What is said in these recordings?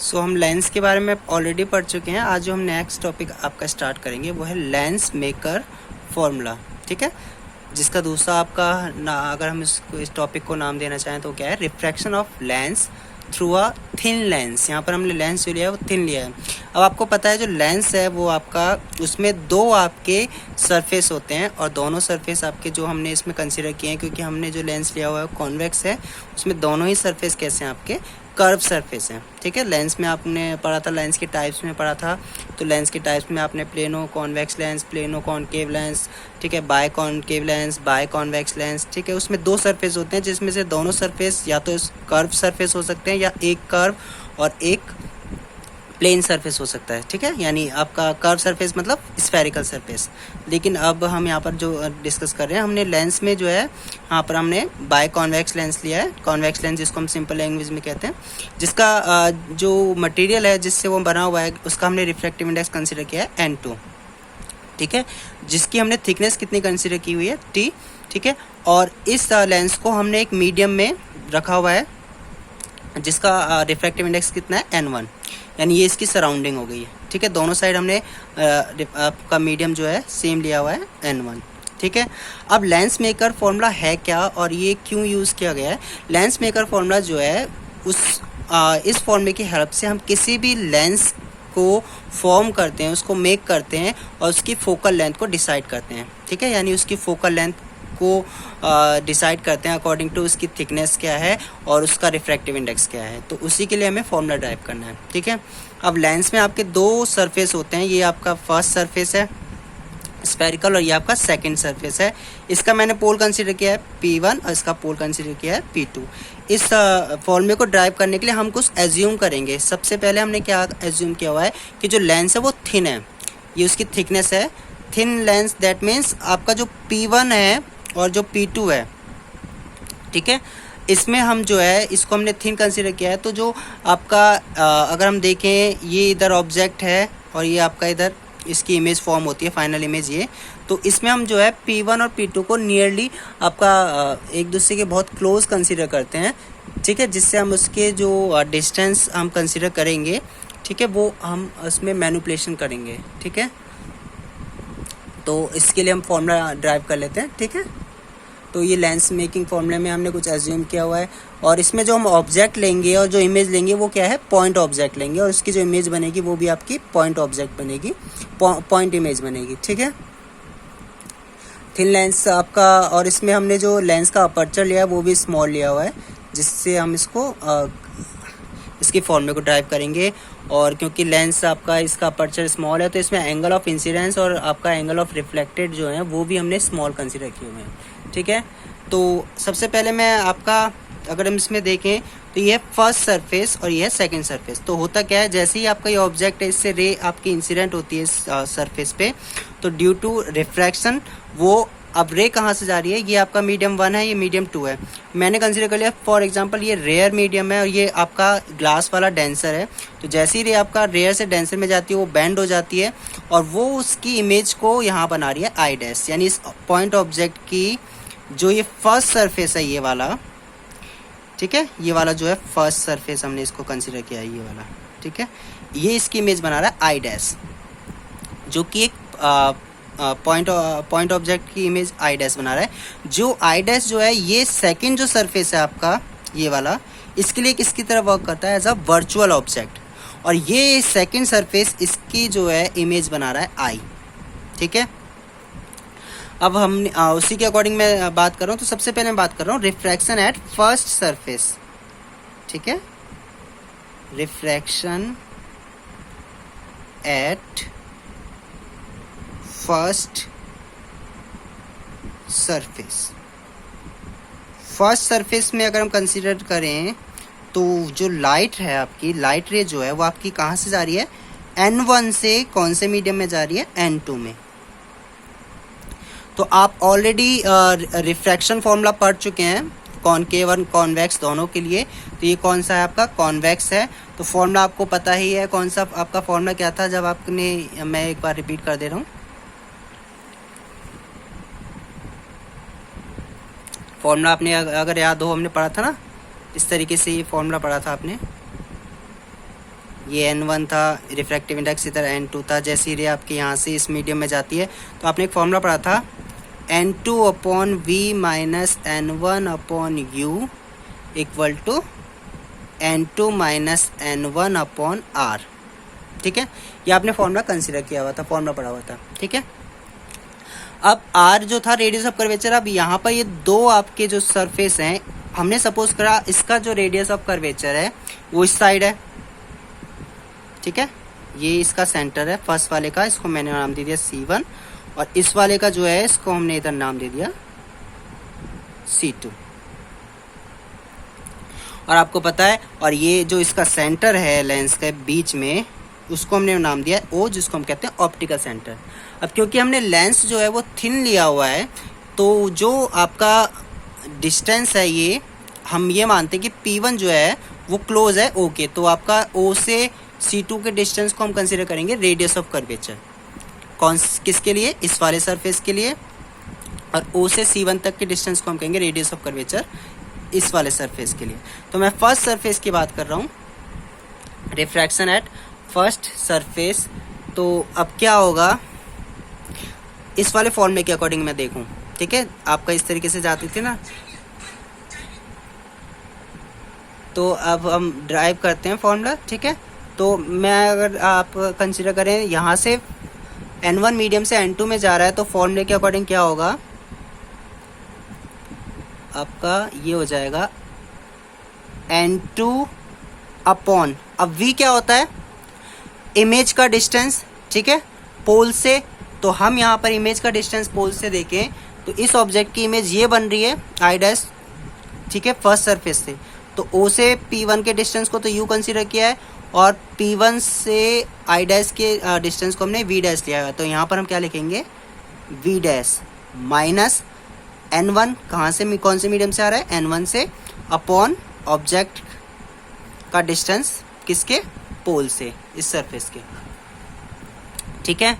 हम लेंस के बारे में ऑलरेडी पढ़ चुके हैं। आज जो हम नेक्स्ट टॉपिक आपका स्टार्ट करेंगे वो है लेंस मेकर फॉर्मूला, ठीक है। जिसका दूसरा आपका अगर हम इस टॉपिक को नाम देना चाहें तो क्या है, refraction of lens through a thin lens. यहाँ पर हमने लेंस जो लिया है वो थिन लिया है। अब आपको पता है जो लेंस है वो आपका, उसमें दो आपके सरफेस होते हैं और दोनों सरफेस आपके जो हमने इसमें कंसीडर किए हैं, क्योंकि हमने जो लेंस लिया हुआ है कॉन्वेक्स है, उसमें दोनों ही सरफेस कैसे हैं आपके, कर्व सरफेस है, ठीक है। लेंस में आपने पढ़ा था, लेंस के टाइप्स में पढ़ा था, तो लेंस के टाइप्स में आपने plano convex lens, plano concave lens, ठीक है, bi concave lens, bi convex lens, ठीक है। उसमें दो सरफेस होते हैं जिसमें से दोनों सरफेस या तो कर्व सरफेस हो सकते हैं या एक कर्व और एक प्लेन सरफेस हो सकता है, ठीक है। यानी आपका कर्व सरफेस मतलब स्फेरिकल सरफेस। लेकिन अब हम यहाँ पर जो डिस्कस कर रहे हैं, हमने लेंस में जो है यहाँ पर हमने बाय कॉन्वेक्स लेंस लिया है। कॉन्वेक्स लेंस जिसको हम सिंपल लैंग्वेज में कहते हैं, जिसका जो मटेरियल है जिससे वो बना हुआ है उसका हमने रिफ्रैक्टिव इंडेक्स कंसिडर किया है N2, ठीक है। जिसकी हमने थिकनेस कितनी कंसिडर की हुई है T, ठीक है। और इस लेंस को हमने एक मीडियम में रखा हुआ है जिसका रिफ्रैक्टिव इंडेक्स कितना है N1, यानी ये इसकी सराउंडिंग हो गई है, ठीक है। दोनों साइड हमने आपका मीडियम जो है सेम लिया हुआ है N1, ठीक है। अब लेंस मेकर फॉर्मूला है क्या और ये क्यों यूज़ किया गया है? लेंस मेकर फॉर्मूला जो है इस फॉर्मूले की हेल्प से हम किसी भी लेंस को फॉर्म करते हैं, उसको मेक करते हैं और उसकी फोकल लेंथ को डिसाइड करते हैं, ठीक है। यानी उसकी फोकल लेंथ को डिसाइड करते हैं अकॉर्डिंग टू उसकी थिकनेस क्या है और उसका रिफ्रैक्टिव इंडेक्स क्या है। तो उसी के लिए हमें फॉर्मूला ड्राइव करना है, ठीक है। अब लेंस में आपके दो सरफेस होते हैं, ये आपका फर्स्ट सरफेस है स्फेरिकल और ये आपका सेकंड सरफेस है। इसका मैंने पोल कंसीडर किया है P1 और इसका पोल कंसीडर किया है P2। इस फॉर्मूले को ड्राइव करने के लिए हम कुछ एज्यूम करेंगे। सबसे पहले हमने क्या एज्यूम किया हुआ है कि जो लेंस है वो थिन है, ये उसकी थिकनेस है थिन लेंस। दैट मीन्स आपका जो P1 है और जो P2 है, ठीक है, इसमें हम जो है इसको हमने थिन कंसीडर किया है। तो जो आपका अगर हम देखें, ये इधर ऑब्जेक्ट है और ये आपका इधर इसकी इमेज फॉर्म होती है, फाइनल इमेज ये। तो इसमें हम जो है P1 और P2 को नियरली आपका एक दूसरे के बहुत क्लोज कंसीडर करते हैं, ठीक है। जिससे हम उसके जो डिस्टेंस हम कंसीडर करेंगे, ठीक है, वो हम उसमें मैनिपुलेशन करेंगे, ठीक है। तो इसके लिए हम फॉर्मूला ड्राइव कर लेते हैं, ठीक है। तो ये लेंस मेकिंग फॉर्मूले में हमने कुछ एज्यूम किया हुआ है और इसमें जो हम ऑब्जेक्ट लेंगे और जो इमेज लेंगे वो क्या है, पॉइंट ऑब्जेक्ट लेंगे और उसकी जो इमेज बनेगी वो भी आपकी पॉइंट ऑब्जेक्ट बनेगी, पॉइंट इमेज बनेगी, ठीक है। थिन लेंस आपका, और इसमें हमने जो लेंस का अपर्चर लिया है वो भी स्मॉल लिया हुआ है, जिससे हम इसकी फॉर्मूले को ड्राइव करेंगे। और क्योंकि लेंस आपका इसका अपर्चर स्मॉल है तो इसमें एंगल ऑफ इंसिडेंस और आपका एंगल ऑफ रिफ्लेक्टेड जो है वो भी हमने स्मॉल कंसीडर किए हुए हैं, ठीक है। तो सबसे पहले मैं आपका, अगर हम इसमें देखें तो ये फर्स्ट सरफेस और ये है सेकंड सरफेस। तो होता क्या है, जैसे ही आपका ये ऑब्जेक्ट है इससे रे आपकी इंसिडेंट होती है इस सरफेस पे, तो ड्यू टू रिफ्रैक्शन वो अब रे कहाँ से जा रही है, ये आपका मीडियम 1 है, ये मीडियम 2 है। मैंने कंसीडर कर लिया फॉर एग्जांपल ये रेयर मीडियम है और ये आपका ग्लास वाला डेंसर है। तो जैसे ही रे आपका रेयर से डेंसर में जाती है वो बेंड हो जाती है और वो उसकी इमेज को यहाँ बना रही है आई डैश, यानी इस पॉइंट ऑब्जेक्ट की जो ये फर्स्ट सरफेस है ये वाला, ठीक है, ये वाला जो है फर्स्ट सरफेस हमने इसको कंसीडर किया है ये वाला, ठीक है। ये इसकी इमेज बना रहा है आई डैश, जो कि एक पॉइंट ऑब्जेक्ट की इमेज आई डैश बना रहा है। जो आई डैश जो है ये सेकंड जो सरफेस है आपका ये वाला, इसके लिए किसकी तरह वर्क करता है, एज अ वर्चुअल ऑब्जेक्ट। और ये सेकंड सरफेस इसकी जो है इमेज बना रहा है आई, ठीक है। अब हम उसी के अकॉर्डिंग मैं बात कर रहा हूँ। तो सबसे पहले मैं बात कर रहा हूँ रिफ्रैक्शन एट फर्स्ट सरफेस, ठीक है, refraction at first surface. First surface में अगर हम कंसीडर करें तो जो लाइट है आपकी, लाइट रे जो है वो आपकी कहाँ से जा रही है, N1 से कौन से मीडियम में जा रही है, N2 में। तो आप ऑलरेडी रिफ्रैक्शन फॉर्मूला पढ़ चुके हैं कॉनकेव और कॉन्वेक्स दोनों के लिए। तो ये कौन सा है आपका, कॉन्वेक्स है। तो फॉर्मूला आपको पता ही है कौन सा आपका फॉर्मूला क्या था जब आपने, मैं एक बार रिपीट कर दे रहा हूँ। फॉर्मूला आपने अगर याद हो, हमने पढ़ा था ना, इस तरीके से ये फॉर्मूला पढ़ा था आपने। ये n1 था, रिफ्रैक्टिव इंडेक्स इधर n2 था। जैसे रे आपके यहाँ से इस मीडियम में जाती है तो आपने एक फॉर्मूला पढ़ा था n2/v minus n1/u equal to n2 minus n1/r। ठीक है, ये आपने फॉर्मूला कंसिडर किया हुआ था, फॉर्मूला पढ़ा हुआ था। ठीक है, अब r जो था रेडियस ऑफ कर्वेचर, अब यहाँ पर ये दो आपके जो सरफेस हैं, हमने सपोज करा इसका जो रेडियस ऑफ कर्वेचर है वो इस साइड है। ठीक है, ये इसका सेंटर है फर्स्ट वाले का, इसको मैंने नाम दे दिया C1, और इस वाले का जो है इसको हमने इधर नाम दे दिया C2। और आपको पता है, और ये जो इसका सेंटर है लेंस के बीच में, उसको हमने नाम दिया O, जिसको हम कहते हैं ऑप्टिकल सेंटर। अब क्योंकि हमने लेंस जो है वो थिन लिया हुआ है, तो जो आपका डिस्टेंस है ये हम ये मानते हैं कि P1 जो है वो क्लोज है O के, तो आपका O से C2 के डिस्टेंस को हम कंसीडर करेंगे रेडियस ऑफ कर्वेचर। किसके लिए? इस वाले सरफेस के लिए। और O से C1 तक के डिस्टेंस को हम कहेंगे रेडियस ऑफ कर्वेचर इस वाले सरफेस के लिए। तो मैं फर्स्ट सरफेस की बात कर रहा हूँ, रिफ्रैक्शन एट फर्स्ट सरफेस। तो अब क्या होगा, इस वाले फॉर्मूले के अकॉर्डिंग मैं देखूं। ठीक है, आपका इस तरीके से जाती थी ना, तो अब हम ड्राइव करते हैं फॉर्मूला। ठीक है, तो मैं अगर आप कंसीडर करें यहाँ से n1 मीडियम से n2 में जा रहा है, तो फॉर्मूले के अकॉर्डिंग क्या होगा आपका, ये हो जाएगा n2 अपॉन, अब v क्या होता है? इमेज का डिस्टेंस। ठीक है, पोल से। तो हम यहाँ पर इमेज का डिस्टेंस पोल से देखें तो इस ऑब्जेक्ट की इमेज ये बन रही है आई डैश। ठीक है, फर्स्ट सरफेस से। तो O से P1 के डिस्टेंस को तो U कंसीडर किया है, और P1 से आई डैश के डिस्टेंस को हमने V डैश लिया है। तो यहाँ पर हम क्या लिखेंगे, V डैश माइनस N1, कहाँ से, कौन से मीडियम से आ रहा है? N1 से, अपॉन ऑब्जेक्ट का डिस्टेंस किसके? पोल से, इस सरफेस के। ठीक है,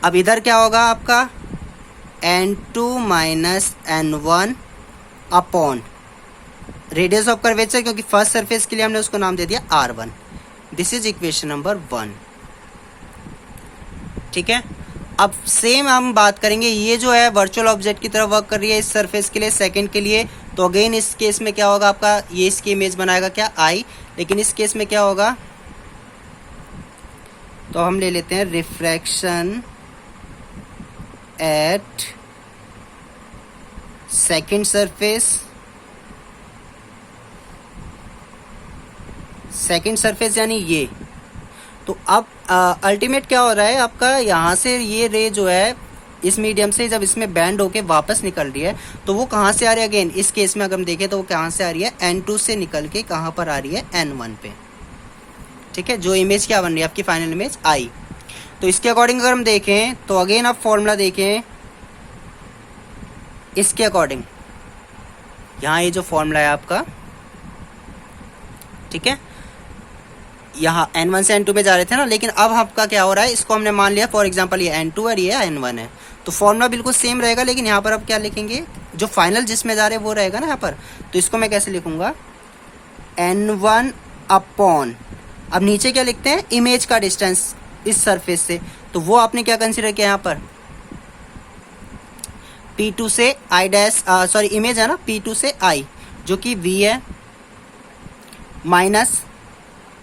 अब इधर क्या होगा आपका N2 minus N1 upon radius of curvature, क्योंकि फर्स्ट सरफेस के लिए हमने उसको नाम दे दिया R1। This is equation number 1। ठीक है, अब सेम हम बात करेंगे, ये जो है वर्चुअल ऑब्जेक्ट की तरह वर्क कर रही है इस सरफेस के लिए, सेकंड के लिए। तो अगेन इस केस में क्या होगा आपका, ये इसकी इमेज बनाएगा क्या, I, लेकिन इस केस में क्या होगा, तो हम ले लेते हैं refraction at second surface. Second surface यानी ये। तो अब अल्टीमेट क्या हो रहा है आपका, यहाँ से ये रे जो है इस मीडियम से जब इसमें बैंड होके वापस निकल रही है, तो वो कहाँ से आ रही है? अगेन इस केस में अगर हम देखें तो वो कहाँ से आ रही है, N2 से निकल के कहाँ पर आ रही है, N1 पे। ठीक है, जो इमेज क्या बन रही है आपकी फाइनल इमेज I। तो इसके अकॉर्डिंग अगर हम देखें तो अगेन आप फॉर्मूला देखें इसके अकॉर्डिंग, यहाँ ये जो फॉर्मूला है आपका, ठीक है, यहाँ N1 से N2 में जा रहे थे ना, लेकिन अब आपका क्या हो रहा है, इसको हमने मान लिया फॉर एग्जांपल ये N2 और ये N1 है। तो फॉर्मूला बिल्कुल सेम रहेगा, लेकिन यहाँ पर अब क्या लिखेंगे, जो फाइनल जिसमें जा रहे हैं वो रहेगा ना यहाँ पर। तो इसको मैं कैसे लिखूंगा, N1 अपॉन, अब नीचे क्या लिखते हैं, इमेज का डिस्टेंस इस सरफेस से। तो वो आपने क्या कंसीडर किया यहाँ पर, P2 से I डैश, सॉरी इमेज है ना, P2 से I जो कि V है, माइनस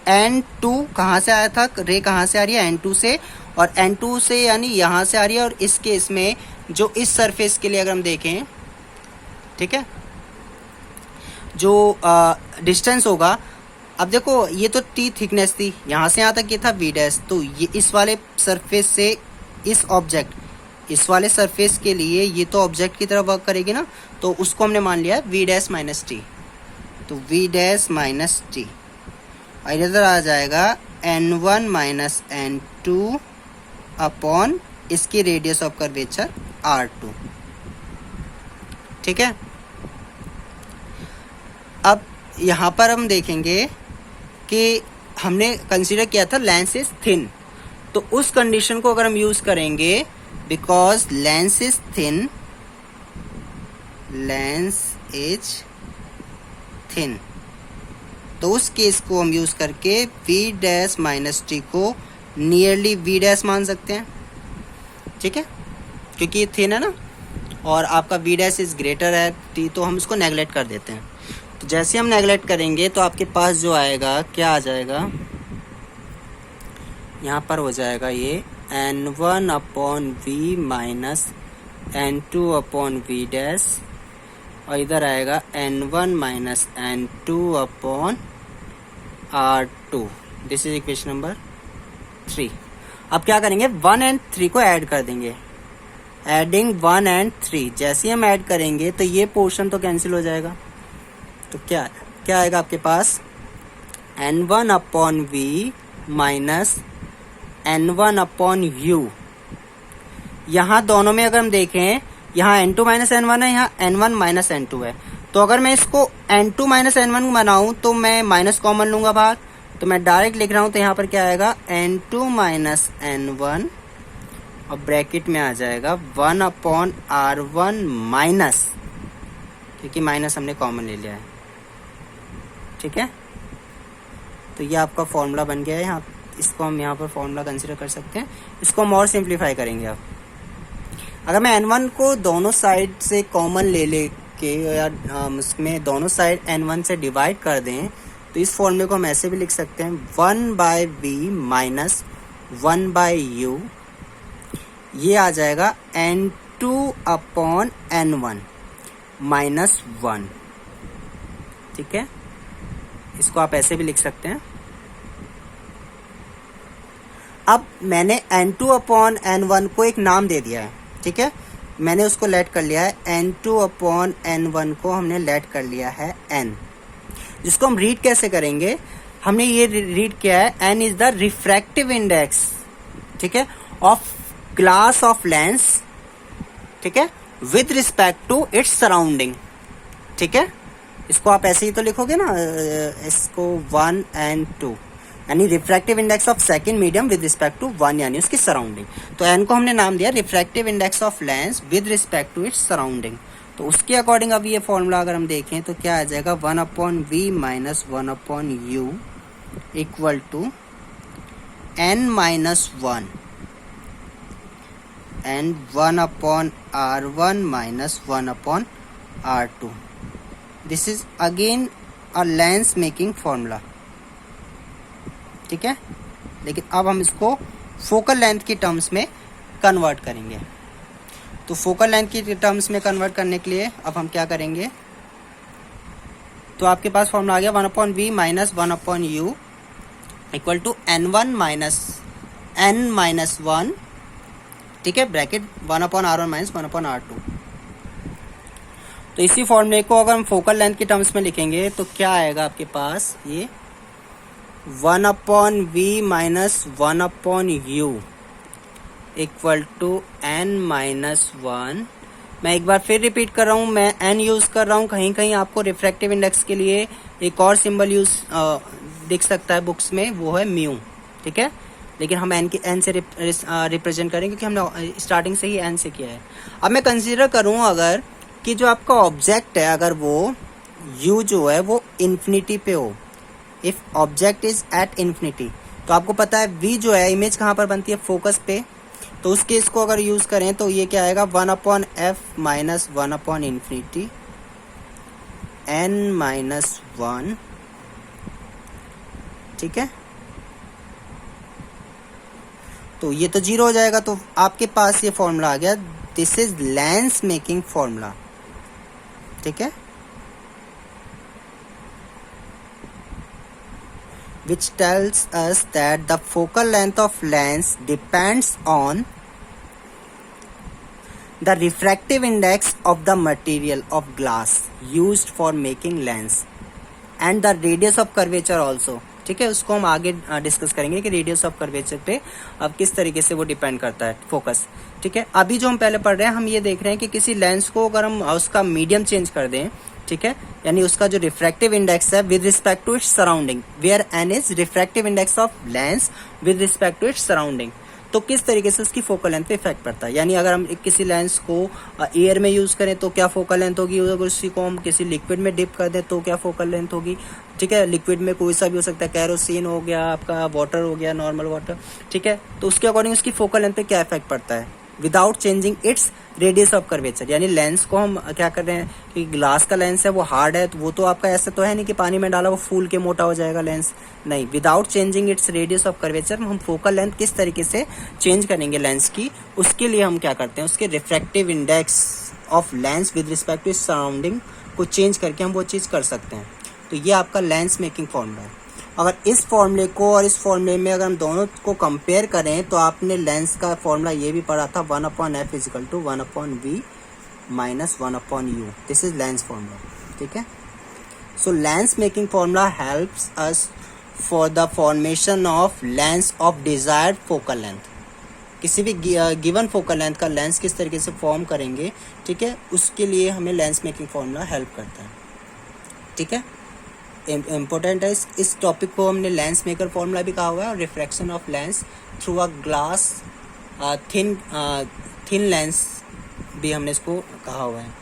N2 कहाँ से आया था, रे कहाँ से आ रही है, N2 से, और N2 से यानी यहाँ से आ रही है। और इस केस में जो इस सरफेस के लिए अगर हम देखें, ठीक है, जो डिस्टेंस होगा, अब देखो ये तो T थिकनेस थी, यहाँ से यहाँ तक ये था V डैश। तो ये इस वाले सरफेस से इस ऑब्जेक्ट, इस वाले सरफेस के लिए ये तो ऑब्जेक्ट की तरह वर्क करेगी ना, तो उसको हमने मान लिया V डैश माइनस टी। तो V डैश माइनस टी, और इधर आ जाएगा N1 माइनस N2 अपॉन इसकी रेडियस ऑफ कर्वेचर R2। ठीक है, अब यहाँ पर हम देखेंगे कि हमने कंसीडर किया था लेंस इज थिन, तो उस कंडीशन को अगर हम यूज करेंगे, because lens is thin, lens is thin, तो उस केस को हम यूज़ करके वी डैश माइनस टी को नियरली वी डैश मान सकते हैं, ठीक है, क्योंकि ये थिन है ना और आपका वी डैश इज़ ग्रेटर है टी, तो हम इसको नेगलेक्ट कर देते हैं। तो जैसे हम नेगलेक्ट करेंगे तो आपके पास जो आएगा क्या आ जाएगा, यहाँ पर हो जाएगा ये n1 upon V minus n2 upon V dash, और इधर आएगा n1 minus n2 upon r2। This is equation number 3। अब क्या करेंगे, 1 एंड 3 को ऐड कर देंगे, एडिंग 1 एंड 3। जैसे ही हम ऐड करेंगे तो ये पोर्शन तो कैंसिल हो जाएगा, तो क्या आएगा आपके पास, n1 upon V minus n1 upon u। यहाँ दोनों में अगर हम देखें, यहाँ n2 माइनस n1 है, यहाँ n1 माइनस n2 है। तो अगर मैं इसको n2 माइनस n1 बनाऊँ तो मैं माइनस कॉमन लूँगा बाहर, तो मैं डायरेक्ट लिख रहा हूँ, तो यहाँ पर क्या आएगा n2 माइनस n1 और ब्रैकेट में आ जाएगा 1 अपॉन r1 माइनस, क्योंकि माइनस हमने कॉमन ले लिया है, ठीक है। तो ये आपका फॉर्मूला बन गया है। यहाँ इसको हम यहाँ पर फॉर्मूला कंसीडर कर सकते हैं। इसको हम और सिंप्लीफाई करेंगे। अब अगर मैं n1 को दोनों साइड से कॉमन ले के या उसमें दोनों साइड n1 से डिवाइड कर दें तो इस फॉर्मूले को हम ऐसे भी लिख सकते हैं 1 by V minus 1 by U, ये आ जाएगा n2 अपॉन n1 माइनस 1, ठीक है। इसको आप ऐसे भी लिख सकते हैं। अब मैंने n2 अपॉन n1 को एक नाम दे दिया है, ठीक है, मैंने उसको लेट कर लिया है, n2 अपॉन n1 को हमने लेट कर लिया है n, जिसको हम रीड कैसे करेंगे, हमने ये रीड किया है n is the refractive index, ठीक है, ऑफ ग्लास ऑफ लेंस, ठीक है, with respect to its surrounding, ठीक है। इसको आप ऐसे ही तो लिखोगे ना, इसको 1 and 2, यानी refractive index of second medium with respect to 1 यानी उसकी सराउंडिंग। तो n को हमने नाम दिया refractive index of lens with respect to its surrounding. तो उसके अकॉर्डिंग अब ये फॉर्मूला अगर हम देखें तो क्या आ जाएगा, 1 upon V minus 1 upon U equal to n minus 1 and 1 upon r1 minus 1 upon r2। This is again a lens making formula, ठीक है, लेकिन अब हम इसको फोकल लेंथ की टर्म्स में कन्वर्ट करेंगे। तो फोकल लेंथ की टर्म्स में कन्वर्ट करने के लिए अब हम क्या करेंगे, तो आपके पास फॉर्मूला आ गया 1 upon V minus 1 upon U equal to n1 minus n minus 1, ठीक है, bracket 1 upon r1 minus 1 upon r2। तो इसी फॉर्मूले को अगर हम फोकल लेंथ की टर्म्स में लिखेंगे तो क्या आएगा आपके पास, ये 1 upon V minus 1 upon U equal to n minus 1। मैं एक बार फिर रिपीट कर रहा हूँ, मैं n यूज़ कर रहा हूँ, कहीं कहीं आपको रिफ्रैक्टिव इंडेक्स के लिए एक और सिंबल यूज दिख सकता है बुक्स में, वो है म्यू, ठीक है, लेकिन हम n से रिप्रेजेंट करेंगे क्योंकि हमने स्टार्टिंग से ही n से किया है। अब मैं कंसीडर करूँ अगर कि जो आपका ऑब्जेक्ट है अगर वो u जो है वो इन्फिनिटी पे हो, if object is at infinity, तो आपको पता है v जो है इमेज कहाँ पर बनती है, फोकस पे। तो उस केस को अगर यूज करें तो ये क्या आएगा, 1 upon f minus 1 upon infinity n minus 1, ठीक है। तो ये तो 0 हो जाएगा, तो आपके पास ये फॉर्मूला आ गया, this is lens making formula, ठीक है, which tells us that the focal length of lens depends on the refractive index of the material of glass used for making lens and the radius of curvature also, ठीक है। उसको हम आगे discuss करेंगे कि radius of curvature पे अब किस तरीके से वो डिपेंड करता है फोकस, ठीक है। अभी जो हम पहले पढ़ रहे हैं, हम ये देख रहे हैं कि किसी लेंस को अगर हम उसका मीडियम चेंज कर दें, ठीक है, यानी उसका जो रिफ्रैक्टिव इंडेक्स है with respect to its surrounding, where N is refractive index of lens with respect to its surrounding. तो किस तरीके से उसकी फोकल लेंथ पे इफेक्ट पड़ता है। यानी अगर हम किसी लेंस को एयर में यूज करें तो क्या फोकल लेंथ होगी, अगर उसी को हम किसी लिक्विड में डिप कर दें तो क्या फोकल लेंथ होगी। ठीक है, लिक्विड में कोई सा भी हो सकता है, कैरोसिन हो गया, आपका वाटर हो गया, नॉर्मल वाटर। ठीक है, तो उसके अकॉर्डिंग उसकी फोकल लेंथ पे क्या इफेक्ट पड़ता है without changing its radius of curvature. यानी लेंस को हम क्या कर रहे हैं कि ग्लास का लेंस है वो हार्ड है, तो वो तो आपका ऐसा तो है नहीं कि पानी में डाला वो फूल के मोटा हो जाएगा लेंस, नहीं। Without changing its radius of curvature हम फोकल लेंथ किस तरीके से चेंज करेंगे लेंस की, उसके लिए हम क्या करते हैं, उसके refractive index of lens with respect to surrounding को चेंज करके हम वो चीज़ कर सकते हैं। तो ये आपका लेंस मेकिंग फॉर्मूला है। अगर इस फॉर्मूले को और इस फॉर्मूले में अगर हम दोनों को कंपेयर करें तो आपने लेंस का फॉर्मूला ये भी पढ़ा था 1/f = 1/v - 1/u। This is lens formula. ठीक है, so lens making formula helps us for the formation of lens of desired focal length. किसी भी गिवन फोकल लेंथ का लेंस किस तरीके से फॉर्म करेंगे, ठीक है, उसके लिए हमें लेंस मेकिंग फॉर्मूला हेल्प करता है। ठीक है, इम्पोर्टेंट है। इस टॉपिक को हमने लेंस मेकर फॉर्मूला भी कहा हुआ है और refraction of lens through a glass thin lens भी हमने इसको कहा हुआ है।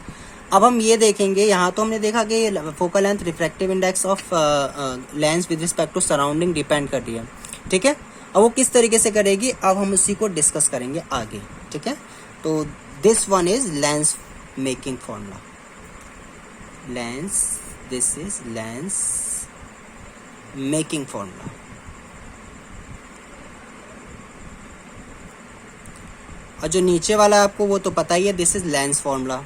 अब हम ये देखेंगे, यहाँ तो हमने देखा कि focal length refractive index of lens with respect to surrounding depend कर रही है। ठीक है, अब वो किस तरीके से करेगी अब हम उसी को डिस्कस करेंगे आगे। ठीक है, तो this one is lens making formula. This is lens making formula। और जो नीचे वाला आपको वो तो पता ही है, दिस इज लेंस फॉर्मूला।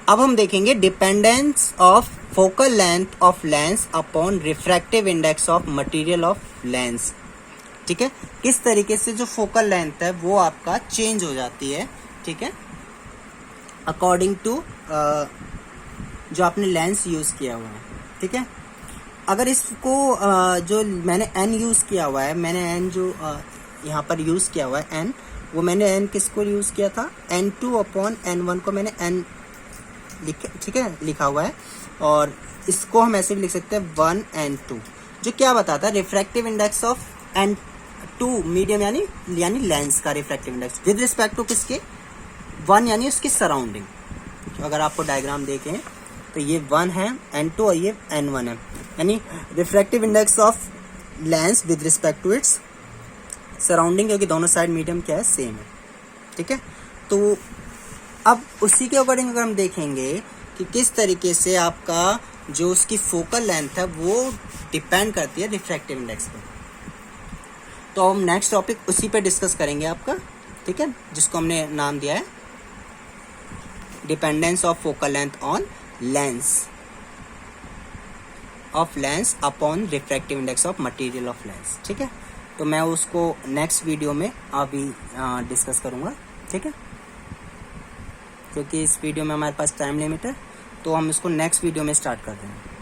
अब हम देखेंगे dependence of focal length of lens upon refractive index of material of lens. ठीक है, किस तरीके से जो फोकल लेंथ है वो आपका चेंज हो जाती है। ठीक है, अकॉर्डिंग टू जो आपने लेंस यूज किया हुआ है। ठीक है, अगर इसको जो मैंने n यूज किया हुआ है, मैंने n जो यहाँ पर यूज किया हुआ है n, वो मैंने n किसको यूज किया था, n2/n1 को मैंने n ठीक है लिखा हुआ है, और इसको हम ऐसे भी लिख सकते हैं 1n2, जो क्या बताता है refractive index of n2 medium यानी लेंस का refractive index with respect to किसके 1 यानी उसकी सराउंडिंग। अगर आपको डायग्राम देखें तो ये 1 है n2 और ये n1 है, यानी refractive index of lens with respect to its surrounding, क्योंकि दोनों साइड मीडियम क्या है सेम है। ठीक है, तो अब उसी के अकॉर्डिंग अगर हम देखेंगे कि किस तरीके से आपका जो उसकी फोकल लेंथ है वो डिपेंड करती है रिफ्रैक्टिव इंडेक्स पे, तो हम नेक्स्ट टॉपिक उसी पे डिस्कस करेंगे आपका। ठीक है, जिसको हमने नाम दिया है dependence of focal length on lens of lens upon refractive index of material of lens. ठीक है, तो मैं उसको नेक्स्ट वीडियो में अभी डिस्कस करूँगा। ठीक है, क्योंकि इस वीडियो में हमारे पास टाइम लिमिट है, तो हम इसको नेक्स्ट वीडियो में स्टार्ट कर देंगे।